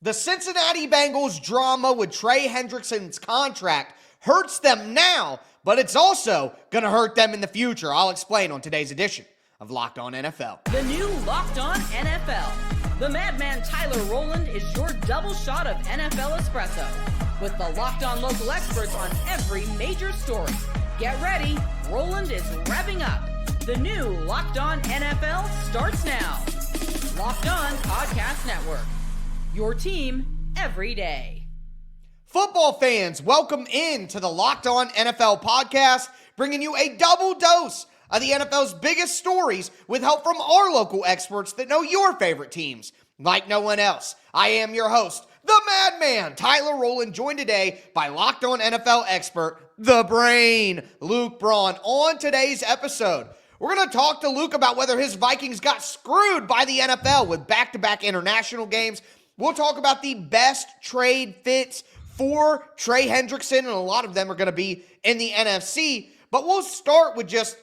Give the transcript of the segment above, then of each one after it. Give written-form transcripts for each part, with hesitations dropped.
The Cincinnati Bengals drama with Trey Hendrickson's contract hurts them now, but it's also going to hurt them in the future. I'll explain on today's edition of Locked On NFL. The new Locked On NFL. The madman Tyler Rowland is your double shot of NFL espresso with the Locked On local experts on every major story. Get ready, Rowland is revving up. The new Locked On NFL starts now. Locked On Podcast Network. Your team every day. Football fans, welcome in to the Locked On NFL podcast, bringing you a double dose of the NFL's biggest stories with help from our local experts that know your favorite teams like no one else. I am your host, the madman, Tyler Rowland, joined today by Locked On NFL expert, the brain, Luke Braun. On today's episode, we're going to talk to Luke about whether his Vikings got screwed by the NFL with back-to-back international games. We'll talk about the best trade fits for Trey Hendrickson, and a lot of them are going to be in the NFC. But we'll start with just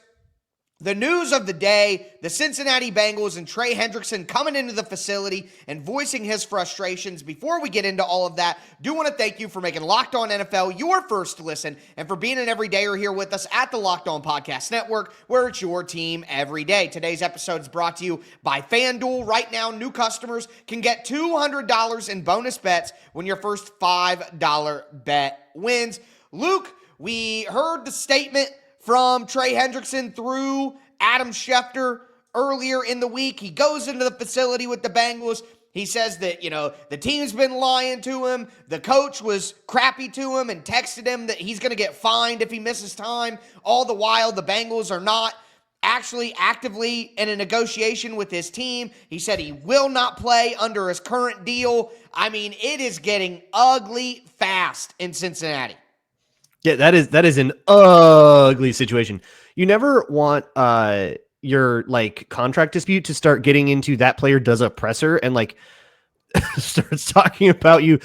the news of the day, the Cincinnati Bengals and Trey Hendrickson coming into the facility and voicing his frustrations. Before we get into all of that, do want to thank you for making Locked On NFL your first listen and for being an everydayer here with us at the Locked On Podcast Network, where it's your team every day. Today's episode is brought to you by FanDuel. Right now, new customers can get $200 in bonus bets when your first $5 bet wins. Luke, we heard the statement from Trey Hendrickson through Adam Schefter earlier in the week. He goes into the facility with the Bengals. He says that, the team's been lying to him. The coach was crappy to him and texted him that he's going to get fined if he misses time. All the while, the Bengals are not actually actively in a negotiation with his team. He said he will not play under his current deal. I mean, it is getting ugly fast in Cincinnati. Yeah, that is an ugly situation. You never want your contract dispute to start getting into that player does a presser and starts talking about you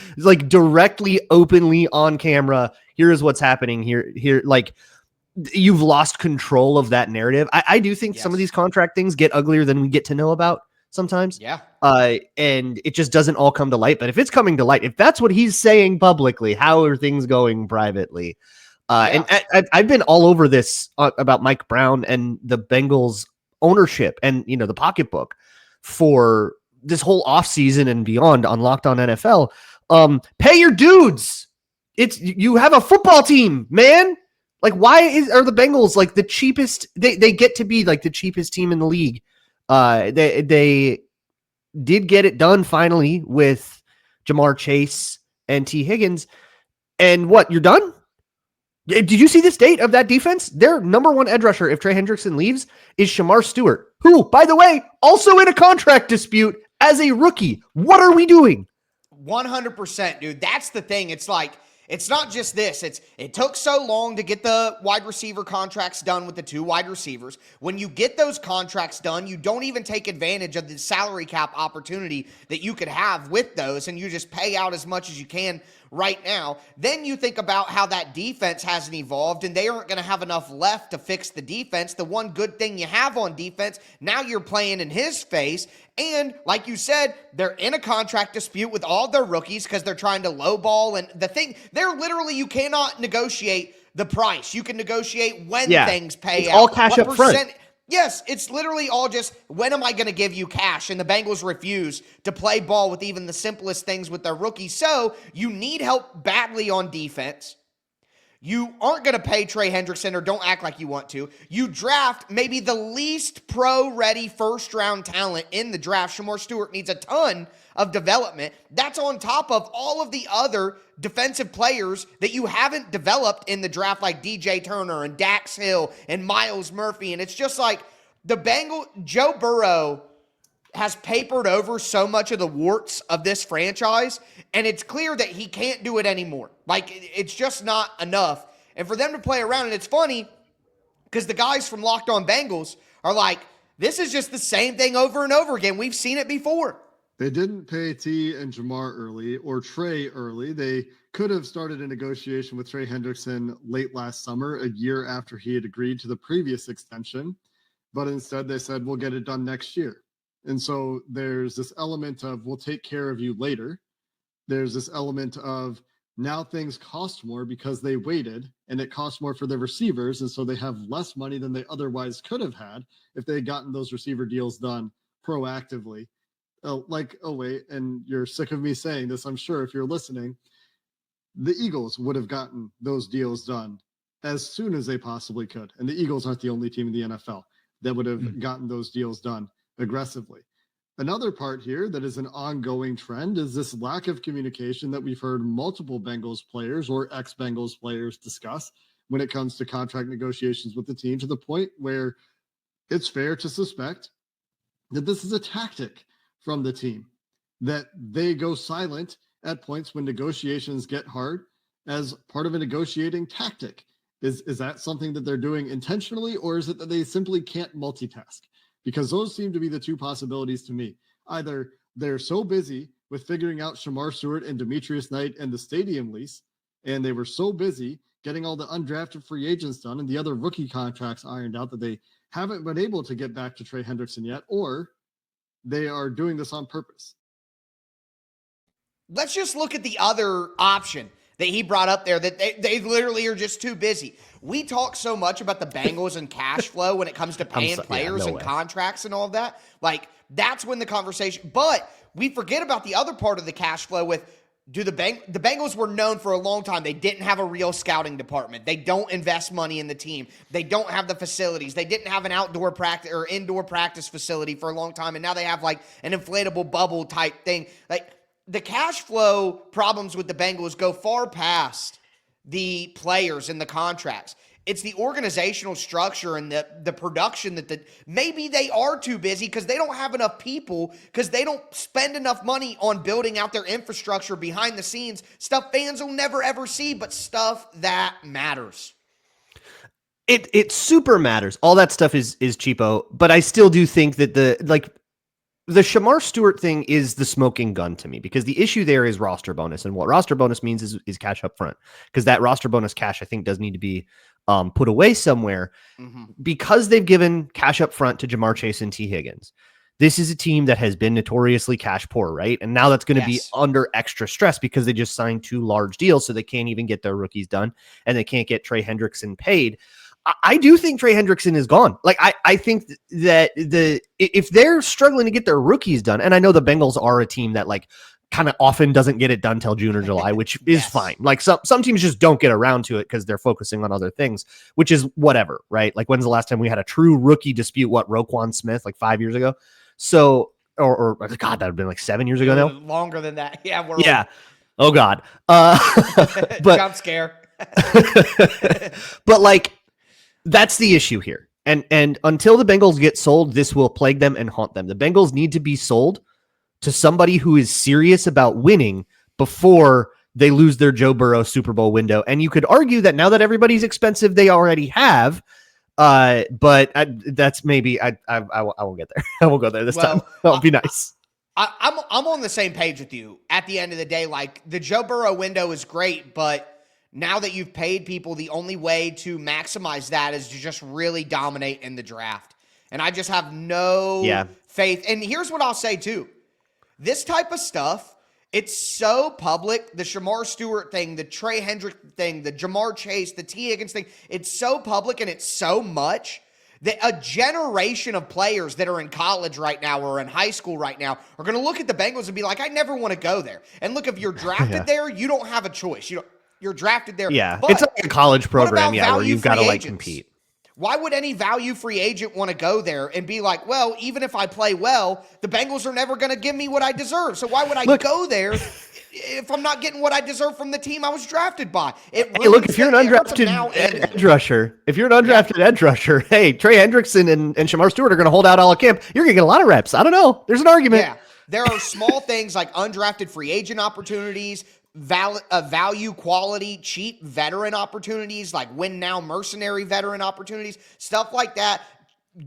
directly, openly on camera. Here is what's happening here. You've lost control of that narrative. I do think some of these contract things get uglier than we get to know about sometimes. Yeah. And it just doesn't all come to light. But if it's coming to light, if that's what he's saying publicly, how are things going privately? And I've been all over this about Mike Brown and the Bengals ownership and, the pocketbook for this whole offseason and beyond on Locked On NFL. Pay your dudes. You have a football team, man. Why are the Bengals the cheapest? They get to be the cheapest team in the league. They did get it done finally with Jamar Chase and T. Higgins. And what, you're done? Did you see the state of that defense? Their number one edge rusher, if Trey Hendrickson leaves, is Shamar Stewart, who, by the way, also in a contract dispute as a rookie. What are we doing? 100%, dude. That's the thing. It's not just this. It took so long to get the wide receiver contracts done with the two wide receivers. When you get those contracts done, you don't even take advantage of the salary cap opportunity that you could have with those, and you just pay out as much as you can right now. Then you think about how that defense hasn't evolved, and they aren't going to have enough left to fix the defense. The one good thing you have on defense, now you're playing in his face. And like you said, they're in a contract dispute with all their rookies because they're trying to lowball. And the thing, they're literally, you cannot negotiate the price. You can negotiate when things pay out. All cash up front. Yes, it's literally all just, when am I going to give you cash? And the Bengals refuse to play ball with even the simplest things with their rookies. So you need help badly on defense. You aren't going to pay Trey Hendrickson, or don't act like you want to. You draft maybe the least pro-ready first-round talent in the draft. Shamar Stewart needs a ton of development. That's on top of all of the other defensive players that you haven't developed in the draft, like DJ Turner and Dax Hill and Miles Murphy. And it's just Joe Burrow has papered over so much of the warts of this franchise, and it's clear that he can't do it anymore. It's just not enough. And for them to play around, and it's funny because the guys from Locked On Bengals are like, this is just the same thing over and over again. We've seen it before. They didn't pay T and Jamar early or Trey early. They could have started a negotiation with Trey Hendrickson late last summer, a year after he had agreed to the previous extension. But instead they said, we'll get it done next year. And so there's this element of, we'll take care of you later. there's this element of now things cost more because they waited, and it costs more for their receivers. And so they have less money than they otherwise could have had if they had gotten those receiver deals done proactively. Oh, wait, and you're sick of me saying this, I'm sure, if you're listening, the Eagles would have gotten those deals done as soon as they possibly could. And the Eagles aren't the only team in the NFL that would have gotten those deals done aggressively. Another part here that is an ongoing trend is this lack of communication that we've heard multiple Bengals players or ex-Bengals players discuss when it comes to contract negotiations with the team, to the point where it's fair to suspect that this is a tactic from the team, that they go silent at points when negotiations get hard as part of a negotiating tactic. Is that something that they're doing intentionally, or is it that they simply can't multitask? Because those seem to be the two possibilities to me. Either they're so busy with figuring out Shamar Stewart and Demetrius Knight and the stadium lease, and they were so busy getting all the undrafted free agents done and the other rookie contracts ironed out that they haven't been able to get back to Trey Hendrickson yet, or they are doing this on purpose. Let's just look at the other option that he brought up there, that they literally are just too busy. We talk so much about the Bengals and cash flow when it comes to paying players and contracts and all of that. Like, that's when the conversation, but we forget about the other part of the cash flow with, the Bengals were known for a long time. They didn't have a real scouting department. They don't invest money in the team. They don't have the facilities. They didn't have an outdoor practice or indoor practice facility for a long time. And now they have like an inflatable bubble type thing. Like, the cash flow problems with the Bengals go far past the players and the contracts. It's the organizational structure and the production that maybe they are too busy because they don't have enough people, because they don't spend enough money on building out their infrastructure behind the scenes, stuff fans will never ever see, but stuff that matters. It super matters. All that stuff is cheapo, but I still do think that the Shamar Stewart thing is the smoking gun to me, because the issue there is roster bonus. And what roster bonus means is cash up front, because that roster bonus cash, I think, does need to be put away somewhere, because they've given cash up front to Jamar Chase and T. Higgins. This is a team that has been notoriously cash poor, right? And now that's going to be under extra stress because they just signed 2 large deals, so they can't even get their rookies done, and they can't get Trey Hendrickson paid. I do think Trey Hendrickson is gone. Like, I think that if they're struggling to get their rookies done, and I know the Bengals are a team that like kind of often doesn't get it done till June or July, which is fine. Like some teams just don't get around to it because they're focusing on other things, which is whatever, right? Like, when's the last time we had a true rookie dispute? What, Roquan Smith, like 5 years ago? So, or God, that would have been like 7 years ago now. Longer than that. Yeah. Oh God. But jump scare. But like, that's the issue here. And until the Bengals get sold, this will plague them and haunt them. The Bengals need to be sold to somebody who is serious about winning before they lose their Joe Burrow Super Bowl window. And you could argue that now that everybody's expensive, they already have. But that's maybe I won't get there. I won't go there this time. That'll be nice. I'm on the same page with you. At the end of the day, like, the Joe Burrow window is great, but now that you've paid people, the only way to maximize that is to just really dominate in the draft. And I just have no faith. And here's what I'll say too. This type of stuff, it's so public. The Shamar Stewart thing, the Trey Hendrickson thing, the Jamar Chase, the T. Higgins thing, it's so public and it's so much that a generation of players that are in college right now or in high school right now are going to look at the Bengals and be like, I never want to go there. And look, if you're drafted there, you don't have a choice. You're drafted there. Yeah, but it's like a college program, where you've got to like compete. Why would any value free agent want to go there and be like, well, even if I play well, the Bengals are never going to give me what I deserve. So why would I go there if I'm not getting what I deserve from the team I was drafted by? Hey, look, if you're an undrafted edge rusher, edge rusher, hey, Trey Hendrickson and Shamar Stewart are going to hold out all camp. You're going to get a lot of reps. I don't know. There's an argument. Yeah, there are small things like undrafted free agent opportunities, value quality, cheap veteran opportunities, like win now mercenary veteran opportunities, stuff like that.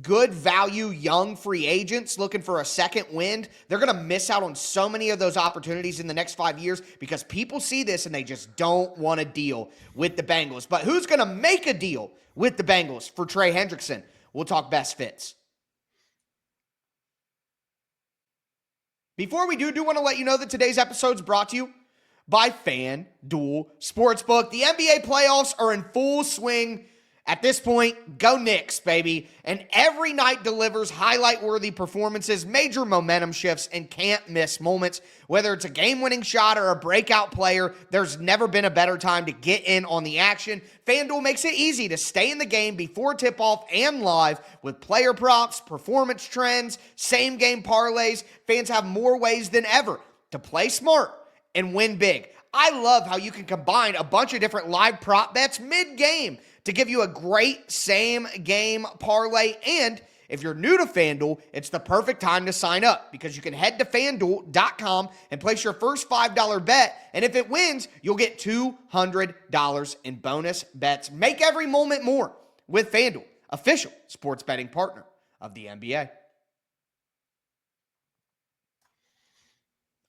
Good value young free agents looking for a second wind. They're going to miss out on so many of those opportunities in the next 5 years because people see this and they just don't want to deal with the Bengals. But who's going to make a deal with the Bengals for Trey Hendrickson? We'll talk best fits. Before we do want to let you know that today's episode is brought to you by FanDuel Sportsbook. The NBA playoffs are in full swing. At this point, go Knicks, baby. And every night delivers highlight-worthy performances, major momentum shifts, and can't-miss moments. Whether it's a game-winning shot or a breakout player, there's never been a better time to get in on the action. FanDuel makes it easy to stay in the game before tip-off and live with player props, performance trends, same-game parlays. Fans have more ways than ever to play smart and win big. I love how you can combine a bunch of different live prop bets mid-game to give you a great same-game parlay. And if you're new to FanDuel, it's the perfect time to sign up because you can head to FanDuel.com and place your first $5 bet. And if it wins, you'll get $200 in bonus bets. Make every moment more with FanDuel, official sports betting partner of the NBA.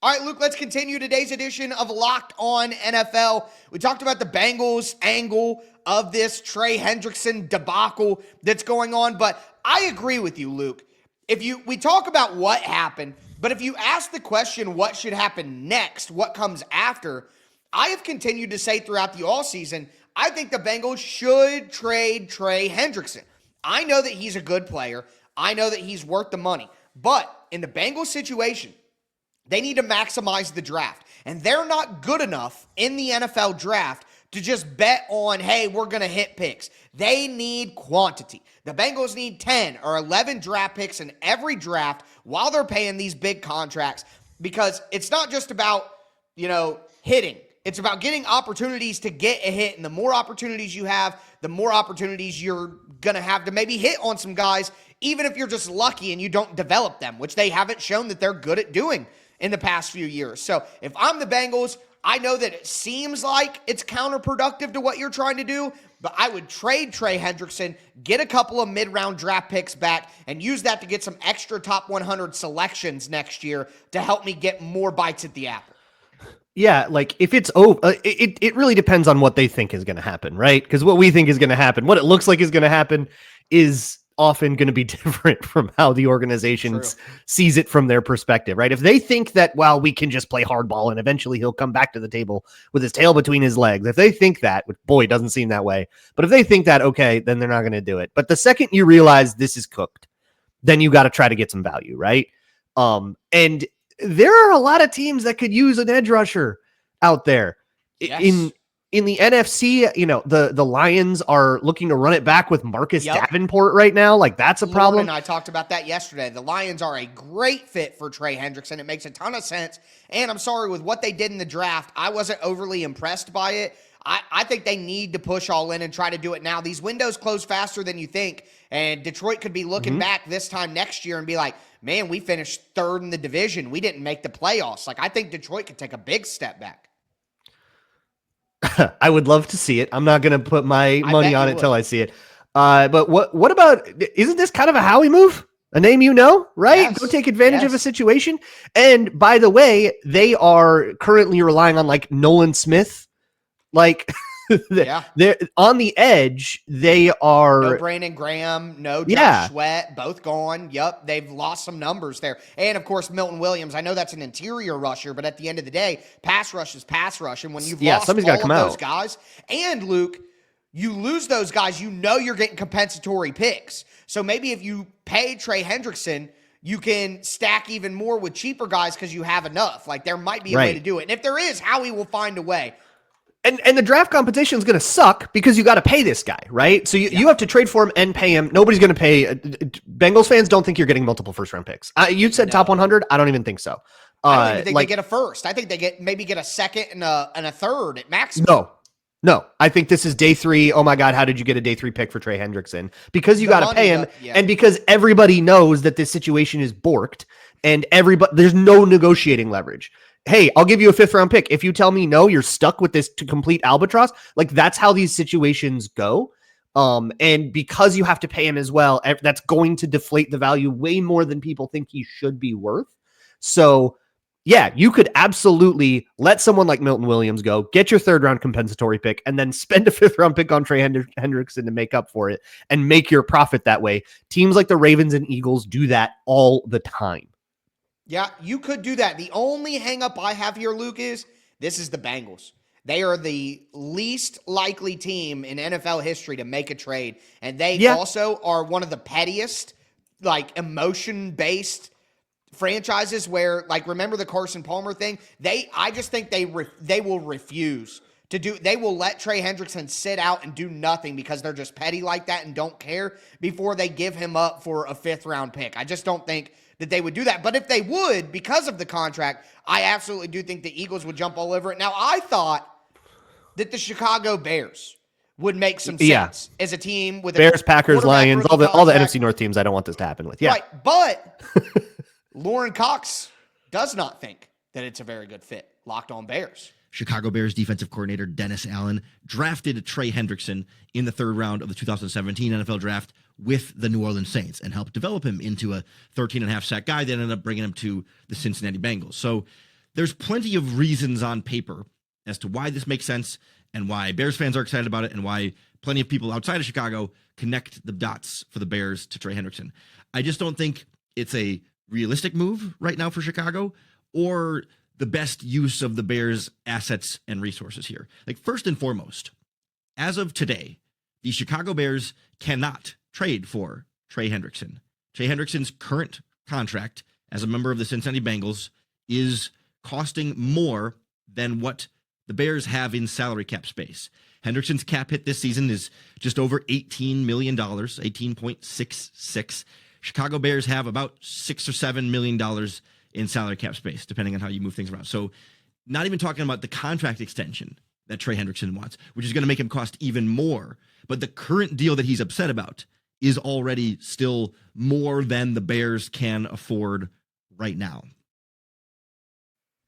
All right, Luke, let's continue today's edition of Locked On NFL. We talked about the Bengals angle of this Trey Hendrickson debacle that's going on, but I agree with you, Luke. We talk about what happened, but if you ask the question, what should happen next, what comes after, I have continued to say throughout the offseason, I think the Bengals should trade Trey Hendrickson. I know that he's a good player. I know that he's worth the money, but in the Bengals situation, they need to maximize the draft, and they're not good enough in the NFL draft to just bet on, hey, we're going to hit picks. They need quantity. The Bengals need 10 or 11 draft picks in every draft while they're paying these big contracts, because it's not just about, hitting. It's about getting opportunities to get a hit, and the more opportunities you have, the more opportunities you're going to have to maybe hit on some guys, even if you're just lucky and you don't develop them, which they haven't shown that they're good at doing in the past few years. So if I'm the Bengals, I know that it seems like it's counterproductive to what you're trying to do, but I would trade Trey Hendrickson, get a couple of mid-round draft picks back, and use that to get some extra top 100 selections next year to help me get more bites at the apple. Yeah, like if it's over, it really depends on what they think is going to happen, right? Because what we think is going to happen, what it looks like is going to happen, is often going to be different from how the organization sees it from their perspective, right? If they think that, well, we can just play hardball and eventually he'll come back to the table with his tail between his legs. If they think that, which boy, doesn't seem that way, but if they think that, okay, then they're not going to do it. But the second you realize this is cooked, then you got to try to get some value, right? And there are a lot of teams that could use an edge rusher out there. Yes. In the NFC, the Lions are looking to run it back with Marcus Davenport right now. Like, that's a problem. And I talked about that yesterday. The Lions are a great fit for Trey Hendrickson. It makes a ton of sense. And I'm sorry, with what they did in the draft, I wasn't overly impressed by it. I think they need to push all in and try to do it now. These windows close faster than you think. And Detroit could be looking back this time next year and be like, man, we finished third in the division. We didn't make the playoffs. Like, I think Detroit could take a big step back. I would love to see it. I'm not going to put my money on it until I see it. But what about, isn't this kind of a Howie move? A name right? Yes. Go take advantage of a situation. And by the way, they are currently relying on like Nolan Smith. Like, they're on the edge. They are no Brandon Graham, no Josh Sweat, both gone. Yep, they've lost some numbers there. And of course, Milton Williams. I know that's an interior rusher, but at the end of the day, pass rush is pass rush. And when you've lost all of those guys, and Luke, you lose those guys, you're getting compensatory picks. So maybe if you pay Trey Hendrickson, you can stack even more with cheaper guys because you have enough. Like, there might be a way to do it. And if there is, Howie will find a way. And the draft competition is going to suck because you got to pay this guy, right? So you have to trade for him and pay him. Nobody's going to pay. Bengals fans don't think you're getting multiple first-round picks. You said top 100. I don't even think so. I don't even think they get a first. I think they get a second and a third at maximum. No. I think this is day 3. Oh my God, how did you get a day 3 pick for Trey Hendrickson? Because you got to pay him, and because everybody knows that this situation is borked, and there's no negotiating leverage. Hey, I'll give you a 5th-round pick. If you tell me no, you're stuck with this to complete albatross. Like, that's how these situations go. And because you have to pay him as well, that's going to deflate the value way more than people think he should be worth. So, yeah, you could absolutely let someone like Milton Williams go, get your 3rd-round compensatory pick, and then spend a 5th-round pick on Trey Hendrickson to make up for it and make your profit that way. Teams like the Ravens and Eagles do that all the time. Yeah, you could do that. The only hang up I have here, Luke, is This is the Bengals. They are the least likely team in NFL history to make a trade. And they also are one of the pettiest, like, emotion-based franchises where, like, remember the Carson Palmer thing? I just think they will refuse to do. They will let Trey Hendrickson sit out and do nothing because they're just petty like that and don't care before they give him up for a 5th-round pick. I just don't think that they would do that. But if they would, because of the contract, I absolutely do think the Eagles would jump all over it. Now, I thought that the Chicago Bears would make some sense as a team with Bears, Packers, Lions, all the NFC North teams I don't want this to happen with. Yeah. Right. But Lauren Cox does not think that it's a very good fit. Locked On Bears. Chicago Bears defensive coordinator Dennis Allen drafted Trey Hendrickson in the 3rd round of the 2017 NFL draft with the New Orleans Saints and helped develop him into a 13.5 sack guy that ended up bringing him to the Cincinnati Bengals. So there's plenty of reasons on paper as to why this makes sense and why Bears fans are excited about it and why plenty of people outside of Chicago connect the dots for the Bears to Trey Hendrickson. I just don't think it's a realistic move right now for Chicago or the best use of the Bears' assets and resources here. Like, first and foremost, as of today, the Chicago Bears cannot trade for Trey Hendrickson. Trey Hendrickson's current contract as a member of the Cincinnati Bengals is costing more than what the Bears have in salary cap space. Hendrickson's cap hit this season is just over $18 million, 18.66. Chicago Bears have about $6 or $7 million in salary cap space, depending on how you move things around. So not even talking about the contract extension that Trey Hendrickson wants, which is going to make him cost even more. But the current deal that he's upset about is already still more than the Bears can afford right now.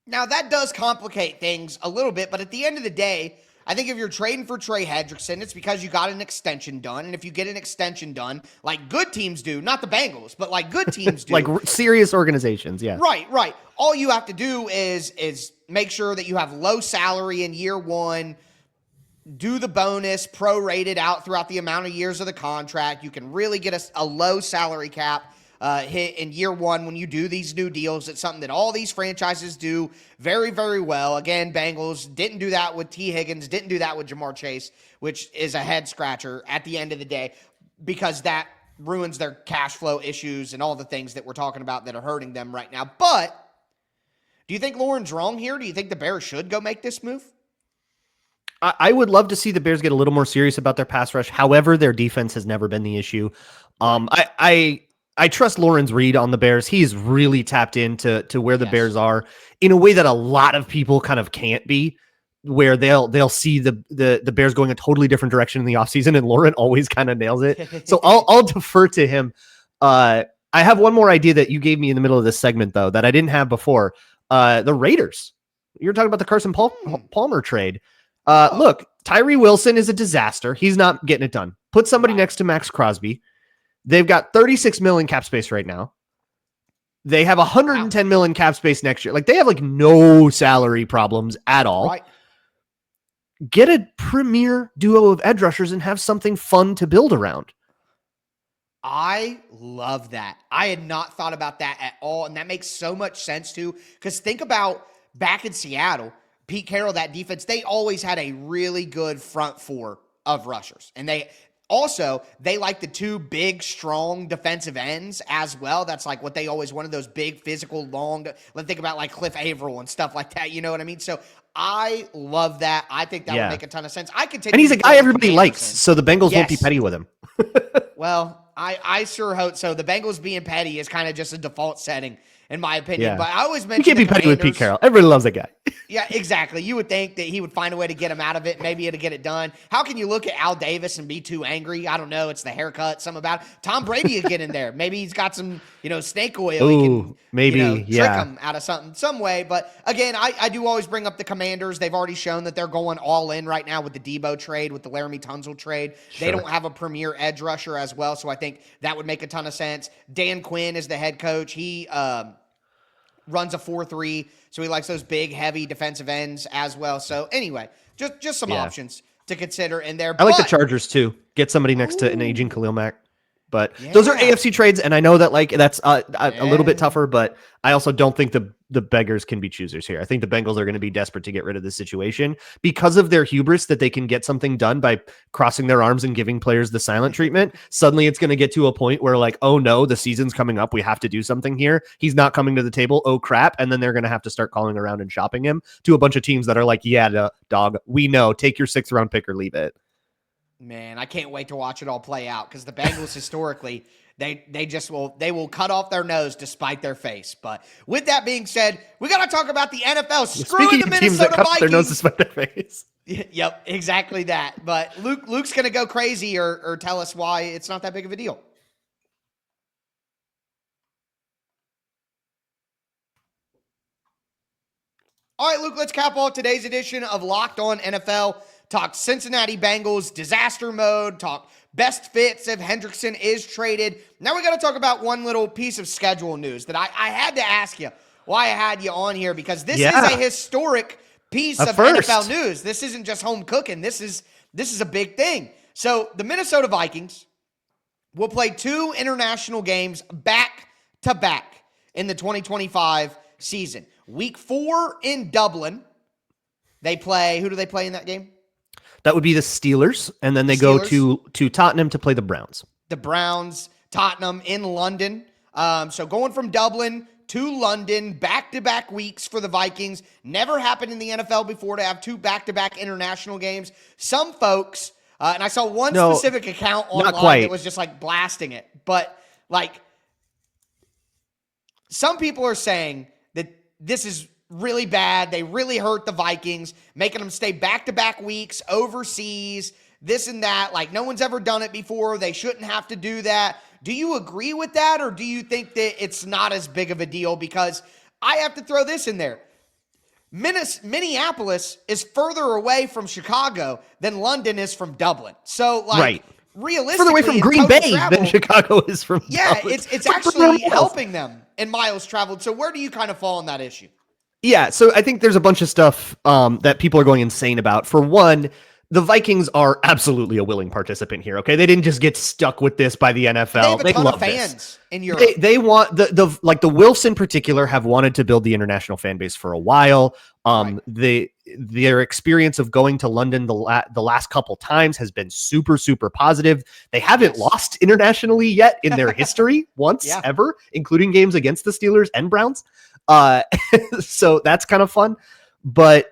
Now, that does complicate things a little bit, but at the end of the day, I think if you're trading for Trey Hendrickson, it's because you got an extension done. And if you get an extension done, like good teams do, not the Bengals, but like good teams do. Like serious organizations, yeah. Right. All you have to do is make sure that you have low salary in year one, do the bonus prorated out throughout the amount of years of the contract. You can really get a low salary cap hit in year one when you do these new deals. It's something that all these franchises do very, very well. Again, Bengals didn't do that with T. Higgins, didn't do that with Jamar Chase, which is a head scratcher at the end of the day because that ruins their cash flow issues and all the things that we're talking about that are hurting them right now. But do you think Lauren's wrong here? Do you think the Bears should go make this move? I would love to see the Bears get a little more serious about their pass rush. However, their defense has never been the issue. I trust Lauren's read on the Bears. He's really tapped into where the Bears are in a way that a lot of people kind of can't be, where they'll see the Bears going a totally different direction in the offseason, and Lauren always kind of nails it. So I'll defer to him. I have one more idea that you gave me in the middle of this segment, though, that I didn't have before. The Raiders. You're talking about the Carson Palmer trade. Look, Tyree Wilson is a disaster. He's not getting it done. Put somebody next to Max Crosby. They've got 36 million cap space right now. They have 110 million cap space next year. Like, they have like no salary problems at all. Right. Get a premier duo of edge rushers and have something fun to build around. I love that. I had not thought about that at all. And that makes so much sense too. Because think about back in Seattle, Pete Carroll, that defense, they always had a really good front four of rushers. And they like the two big, strong defensive ends as well. That's like what they always wanted, those big, physical, long. Let's think about like Cliff Averill and stuff like that. You know what I mean? So I love that. I think that would make a ton of sense. I could take, and he's a guy everybody likes, so the Bengals won't be petty with him. Well, I sure hope so. The Bengals being petty is kind of just a default setting, in my opinion. But I always mention you can't be petty with Pete Carroll. Everybody loves that guy. Yeah, exactly. You would think that he would find a way to get him out of it, maybe to get it done. How can you look at Al Davis and be too angry? I don't know. It's the haircut, something about it. Tom Brady would get in there. Maybe he's got some, snake oil. He can, trick him out of something, some way. But again, I do always bring up the Commanders. They've already shown that they're going all in right now with the Debo trade, with the Laramie Tunsil trade. Sure. They don't have a premier edge rusher as well, so I think that would make a ton of sense. Dan Quinn is the head coach. He runs a 4-3, so he likes those big, heavy defensive ends as well. So anyway, just some options to consider in there. I like the Chargers too. Get somebody next to an aging Khalil Mack. But those are Yeah. AFC trades, and I know that like that's a little bit tougher, but I also don't think the beggars can be choosers here. I think the Bengals are going to be desperate to get rid of this situation because of their hubris that they can get something done by crossing their arms and giving players the silent treatment. Suddenly it's going to get to a point where like, oh no, the season's coming up. We have to do something here. He's not coming to the table. Oh crap. And then they're going to have to start calling around and shopping him to a bunch of teams that are like, yeah, dog, we know, take your 6th round pick or leave it. Man, I can't wait to watch it all play out because the Bengals historically, they will cut off their nose to spite their face. But with that being said, we got to talk about the NFL. Screwing the of teams that Minnesota cut off their nose to Vikings. spite their face. Yep, exactly that. But Luke's going to go crazy or tell us why it's not that big of a deal. All right, Luke, let's cap off today's edition of Locked On NFL. Talk Cincinnati Bengals, disaster mode, talk best fits if Hendrickson is traded. Now we got to talk about one little piece of schedule news that I had to ask you why I had you on here, because this is a historic piece of NFL news. This isn't just home cooking. This is a big thing. So the Minnesota Vikings will play 2 international games back to back in the 2025 season. Week 4 in Dublin. They play, who do they play in that game? That would be the Steelers, and then they go to Tottenham to play the Browns. The Browns, Tottenham in London. So going from Dublin to London, back-to-back weeks for the Vikings. Never happened in the NFL before to have 2 back-to-back international games. Some folks, and I saw one specific account online that was just like blasting it, but like some people are saying that this is really bad. They really hurt the Vikings, making them stay back-to-back weeks overseas, this and that. Like, no one's ever done it before. They shouldn't have to do that. Do you agree with that, or do you think that it's not as big of a deal? Because I have to throw this in there. Minneapolis is further away from Chicago than London is from Dublin. So, like, realistically, further away from Green Bay than Chicago is from Dublin. It's actually helping them in miles traveled. So where do you kind of fall on that issue? Yeah, so I think there's a bunch of stuff that people are going insane about. For one, the Vikings are absolutely a willing participant here. Okay, they didn't just get stuck with this by the NFL. They love fans in Europe. They want the Wilfs in particular have wanted to build the international fan base for a while. Their experience of going to London the last couple times has been super, super positive. They haven't lost internationally yet in their history once ever, including games against the Steelers and Browns. So that's kind of fun, but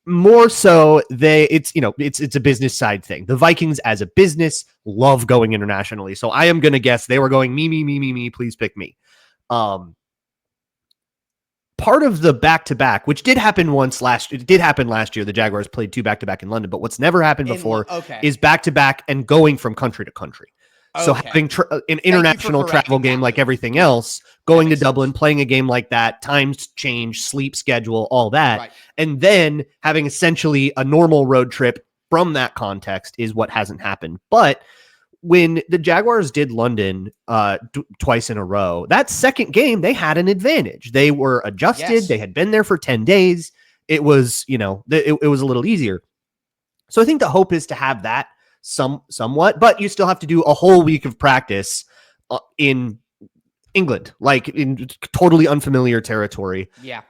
more so it's a business side thing. The Vikings as a business love going internationally. So I am going to guess they were going me, please pick me. Part of the back-to-back, which did happen last year. The Jaguars played 2 back-to-back in London, but what's never happened before is back-to-back and going from country to country. So having an international travel game like everything else, going to Dublin, playing a game like that, times change, sleep schedule, all that, and then having essentially a normal road trip from that context is what hasn't happened. But when the Jaguars did London twice in a row, that second game, they had an advantage. They were adjusted. Yes. They had been there for 10 days. It was, it was a little easier. So I think the hope is to have that somewhat, but you still have to do a whole week of practice in England, like in totally unfamiliar territory. Yeah.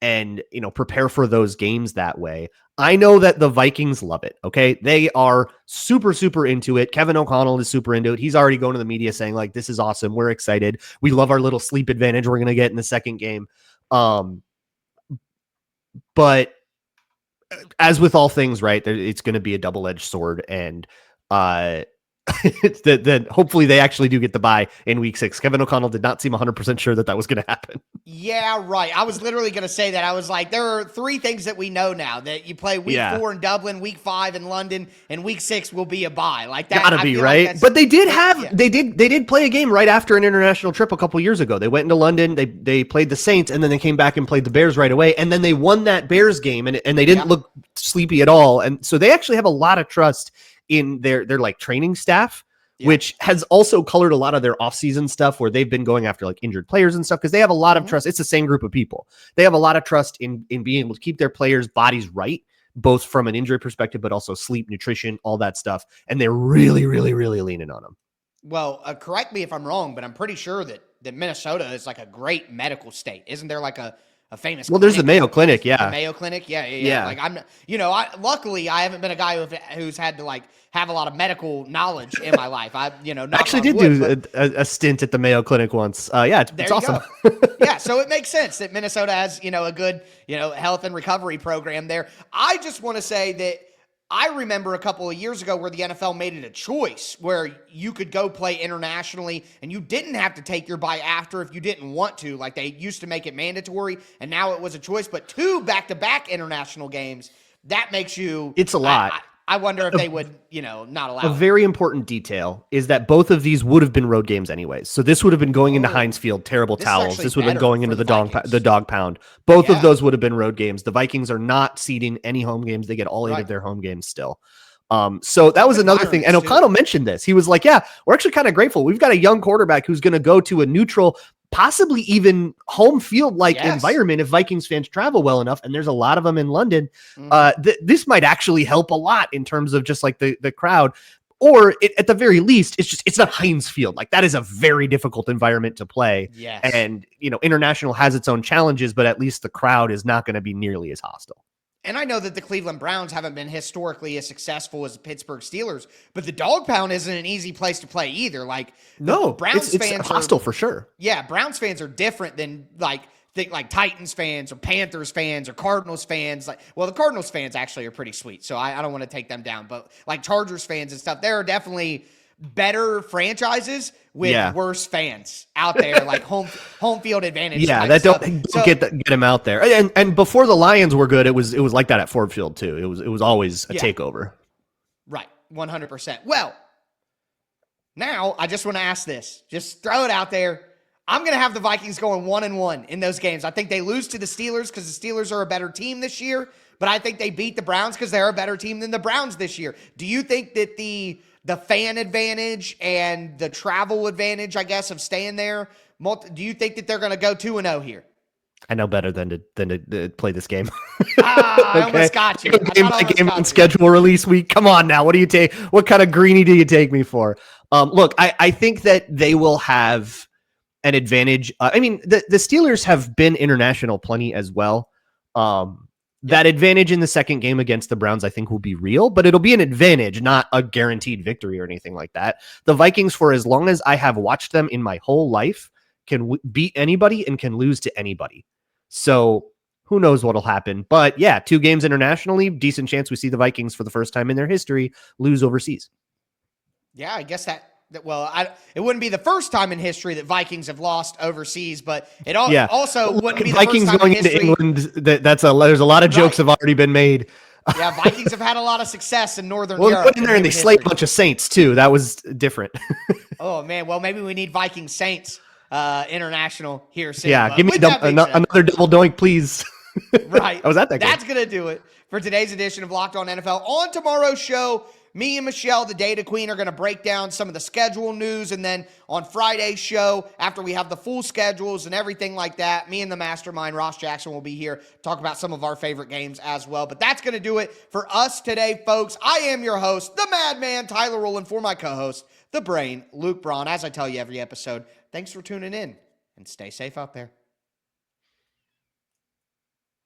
And prepare for those games that way. I know that the Vikings love it. Okay. They are super, super into it. Kevin O'Connell is super into it. He's already going to the media saying like, this is awesome. We're excited. We love our little sleep advantage we're going to get in the second game. But as with all things, right, it's going to be a double-edged sword, and then hopefully they actually do get the bye in week 6. Kevin O'Connell did not seem 100% sure that was going to happen. Yeah, right. I was literally going to say that. I was like, there are 3 things that we know now: that you play week 4 in Dublin, week 5 in London, and week 6 will be a bye. Like that gotta be right. But they did they did play a game right after an international trip a couple years ago. They went into London, they played the Saints, and then they came back and played the Bears right away, and then they won that Bears game, and they didn't look sleepy at all. And so they actually have a lot of trust in their like training staff, which has also colored a lot of their offseason stuff where they've been going after like injured players and stuff, because they have a lot of trust. It's the same group of people. They have a lot of trust in being able to keep their players' bodies right, both from an injury perspective, but also sleep, nutrition, all that stuff. And they're really, really, really leaning on them. Well, correct me if I'm wrong, but I'm pretty sure that Minnesota is like a great medical state. Isn't there like a famous Well, there's the clinic? Mayo Clinic, The yeah. Mayo Clinic? Yeah. Yeah. Like luckily I haven't been a guy who's had to like have a lot of medical knowledge in my life. I Actually did do a stint at the Mayo Clinic once. Yeah, it's awesome. Yeah, so it makes sense that Minnesota has, a good, health and recovery program there. I just want to say that I remember a couple of years ago where the NFL made it a choice where you could go play internationally and you didn't have to take your bye after if you didn't want to. Like they used to make it mandatory and now it was a choice. But 2 back-to-back international games, that makes you... It's a lot. I wonder if they would, not allow A very important detail is that both of these would have been road games anyways. So this would have been going into Heinz Field, terrible This is towels. actually This would have been better going for into the the Vikings. dog pound. Both Yeah. of those would have been road games. The Vikings are not seeding any home games. They get all 8 Right. of their home games still. So that was another thing. And environments, too. O'Connell mentioned this. He was like, yeah, we're actually kind of grateful. We've got a young quarterback who's going to go to a neutral, possibly even home field like Yes. environment if Vikings fans travel well enough. And there's a lot of them in London. Mhm. This might actually help a lot in terms of just like the crowd. Or at the very least, it's not Heinz Field. Like that is a very difficult environment to play. Yes. And, international has its own challenges, but at least the crowd is not going to be nearly as hostile. And I know that the Cleveland Browns haven't been historically as successful as the Pittsburgh Steelers, but the Dog Pound isn't an easy place to play either. Like No, Browns it's fans hostile are, for sure. yeah, Browns fans are different than like Titans fans or Panthers fans or Cardinals fans. Like, well, the Cardinals fans actually are pretty sweet, so I don't want to take them down. But like Chargers fans and stuff, there are definitely better franchises with worse fans out there, like home field advantage. Yeah, type that stuff. don't get him out there. And before the Lions were good, it was like that at Ford Field too. It was always a takeover. Right, 100%. Well, now I just want to ask this. Just throw it out there. I'm going to have the Vikings going 1-1 in those games. I think they lose to the Steelers because the Steelers are a better team this year, but I think they beat the Browns because they're a better team than the Browns this year. Do you think that the fan advantage and the travel advantage, I guess, of staying there, do you think that they're going to go 2-0 here? I know better than to play this game. I almost got you. Game on schedule release week. Come on now. What do you take? What kind of greenie do you take me for? Look, I think that they will have an advantage. I mean, the Steelers have been international plenty as well. That advantage in the second game against the Browns, I think, will be real, but it'll be an advantage, not a guaranteed victory or anything like that. The Vikings, for as long as I have watched them in my whole life, can beat anybody and can lose to anybody. So who knows what'll happen? But yeah, 2 games internationally, decent chance we see the Vikings for the first time in their history lose overseas. Yeah, I guess it wouldn't be the first time in history that Vikings have lost overseas, but it also wouldn't be the Vikings first time going in history. into England. There's a lot of jokes have already been made. Yeah, Vikings have had a lot of success in Northern Europe. They went in there and they slayed a bunch of Saints too. That was different. Oh man, well maybe we need Viking Saints international here soon. Yeah, But give me with that being said- another double doink, please. Right. I was at that game. That's going to do it for today's edition of Locked On NFL. On tomorrow's show, me and Michelle, the Data Queen, are going to break down some of the schedule news. And then on Friday's show, after we have the full schedules and everything like that, me and the mastermind, Ross Jackson, will be here to talk about some of our favorite games as well. But that's going to do it for us today, folks. I am your host, the Madman, Tyler Rowland, for my co-host, the Brain, Luke Braun. As I tell you every episode, thanks for tuning in and stay safe out there.